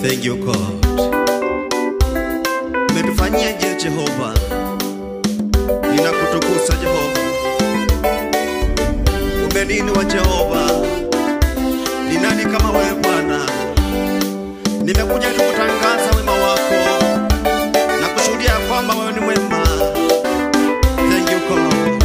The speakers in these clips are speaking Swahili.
Thank you God. Umetufanyia je Jehova, ninakutukuza Jehova. Umeniinua Jehova, ni nani kama wewe Bwana? Nimekuja tu kutangaza wema wako na kushuhudia kwamba wewe ni mwema. Thank you God.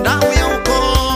Damu ya ukoo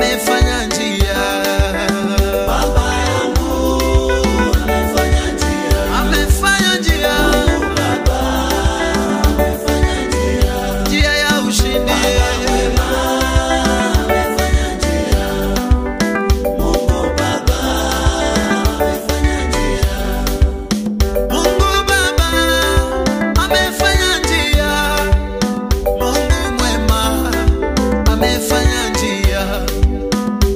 amefanya njia. Baba yangu amefanya njia. Amefanya njia. Baba amefanya njia. Njia ya ushindi. Amefanya njia. Mungu Baba amefanya njia. Mungu Baba amefanya njia. Mungu mwema amefanya njia.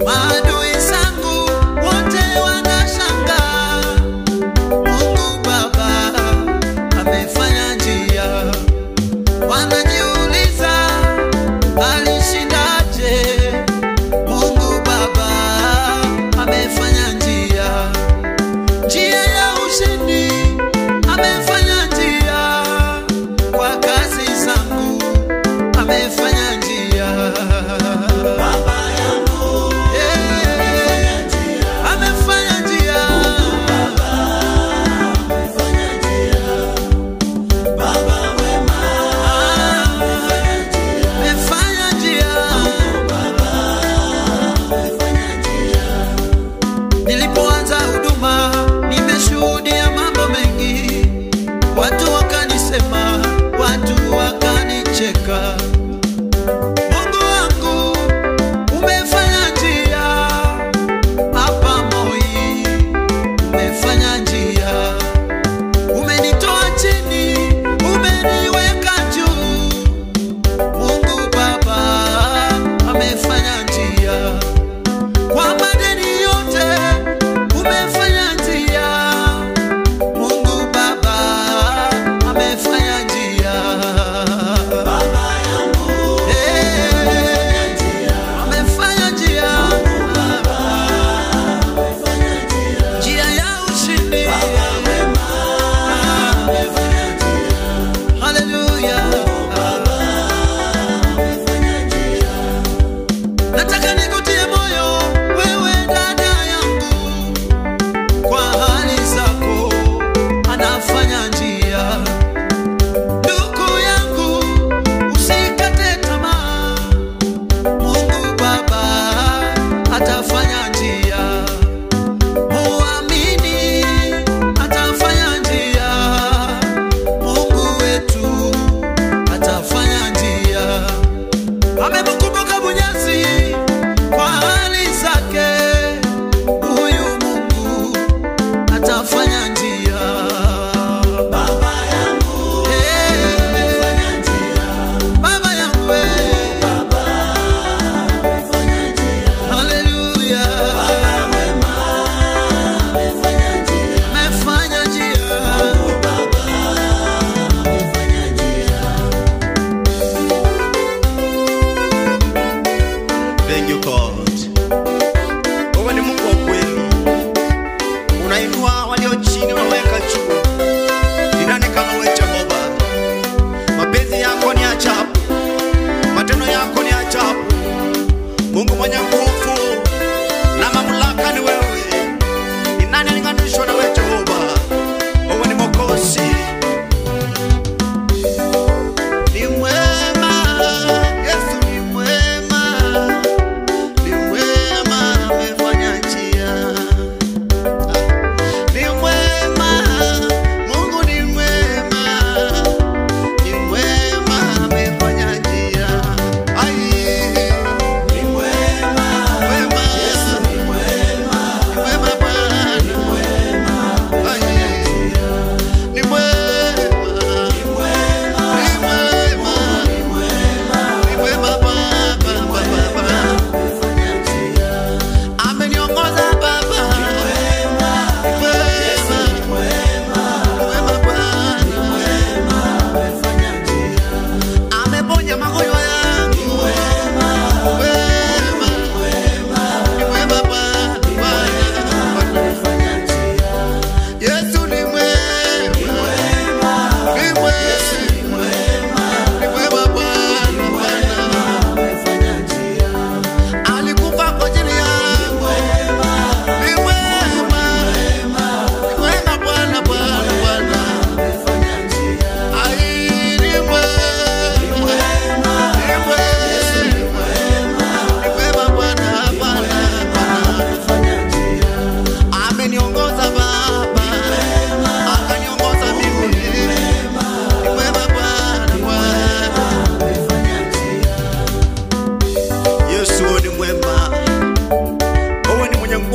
Maadui zangu wote wanashangaa. Mungu Baba amefanya njia. Wanajiuliza alishindaje? Mungu Baba amefanya njia. Njia ya ushindi amefanya njia. Kwa kazi zangu amefanya njia. Baba yangu amefanya njia. Amefanya njia. Baba amefanya njia. Baba wema amefanya njia. Amefanya njia. Baba amefanya njia. Nilipoanza huduma nimeshuhudia mambo mengi. Watu wakanisema, watu wakanicheka. Mungu wangu umefanya njia. Hapa Moi umefanya njia. Umenitoa chini, umeniweka juu. Mungu Baba amefanya njia. Kwa madeni yote umefanya njia. Mungu Baba amefanya njia. Baba yangu amefanya njia. Amefanya njia. Baba amefanya njia. Njia ya ushindi. Baba wema amefanya njia. Haleluya. Amefanya njia. Nataka nikutie moyo wewe dada yangu, kwa hali zako anafanya njia. Ndugu yangu usikate tamaa. Mungu Baba atafanya njia. Muamini atafanya njia. Mungu wetu atafanya njia. Amemkumbuka Bunyasi kwa hali zake. Huyu Mungu atafanya njia. Baba yangu amefanya njia. Baba yangu Baba amefanya njia. haleluya. Wema amefanya njia. Amefanya njia. Baba amefanya njia. Thank you God. Wewe ni Mungu wa kweli. Unainua walio chini, unaweka juu. Ni nani kama wewe Jehova? Mapenzi yako ni ajabu. Matendo yako ni ajabu. Mungu mwenye nguvu na mamlaka ni wewe. Ni nani alinganishwa na wewe Jehova? Wewe ni Mwokozi. Ni mwema, Yesu ni mwema. Ni mwema, amefanya njia. Ni mwema, Mungu ni mwema. Ni mwema, amefanya njia. Ai, Ni mwema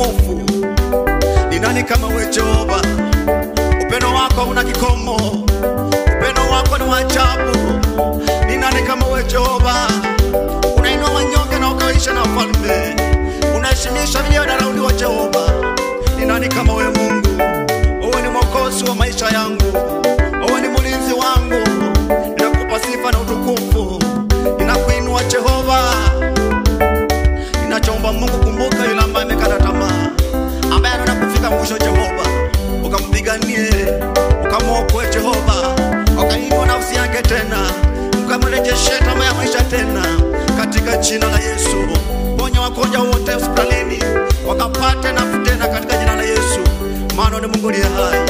utukufu. Ni nani kama wewe Jehova? Upendo wako una kikomo, upendo wako ni wa ajabu. Ni nani kama wewe Jehova? Unainua wanyonge na ukaisha na wafalme, unaheshimisha waliodharauliwa Jehova. Ni nani kama wewe Mungu? Wewe ni mwokozi wa maisha yangu, wewe ni mlinzi wangu. Ninakupa sifa na utukufu, ninakuinua Jehova. Ninachoomba Mungu, kumbuka yule ambaye amekata tamaa, ambaye anaona kufika mwisho Jehova, ukampiganie, ukamwokoe Jehova, ukainua nafsi yake tena, ukamrejeshe tamaa ya maisha tena, katika jina la Yesu. Ponya wagonjwa wote hospitalini, wakapate nafuu tena katika jina la Yesu, maana ni Mungu aliye hai.